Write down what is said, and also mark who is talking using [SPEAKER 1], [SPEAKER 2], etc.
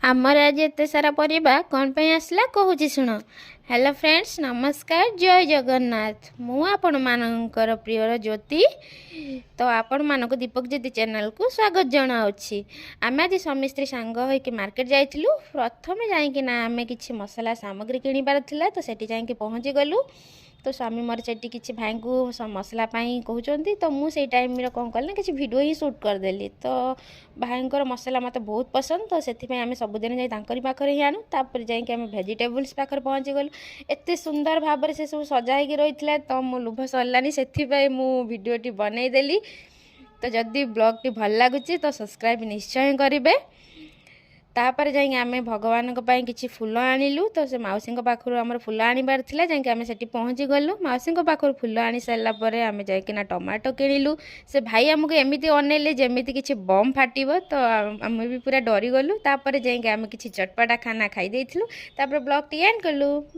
[SPEAKER 1] आमर आज एत सारा परिबा कौन पे आसला कहूँ शुण। हेलो फ्रेंड्स, नमस्कार, जय जगन्नाथ। मु आपण मानकर प्रियर ज्योति। तो आपण मानक दीपक ज्योति चैनल को स्वागत जनाऊँगी। आम आज स्वामी स्त्री सांग होइके मार्केट जाइलु। प्रथम जाइकिना आम कि मसला सामग्री किणवार था, तो सेठी जाइके पहुँची गलु। तो स्वामी मोर से किसी भाई को मसला कहते, तो मुझे टाइम कौन कल ना कि भिडियो ही सुट करदेली। तो भाई मसला मत बहुत पसंद, तो से आम सबुदिन जाकर पाखे ही आणु। तापर जाइए आम भेजिटेबल्स पाखे पहुँची गलु। एत सुंदर भाव से सब सजाई रही है, तो मो लुभ सरलानी, से भिडियोटी बनईदेली। तो जदि ब्लॉग भल लगुच तो सब्सक्राइब निश्चय करेंगे। तापर जाइए आम भगवान किसी फूल आणिलु। तो से मौसी पाखु आम फूल आनबार था, जाइए आम से पहुँची गलु। मौसी पाखु फूल आनी सारापर आम जाइना टमाटो किणिलु। से भाई आमको एमती अनेले जमी किसी बम फाटिब, तो आम भी पूरा डरीगलु। तापर जाइए आम किसी चटपटा खाना खाई देइथिलु। तापर ब्लॉग टी एंड कलु। बाय।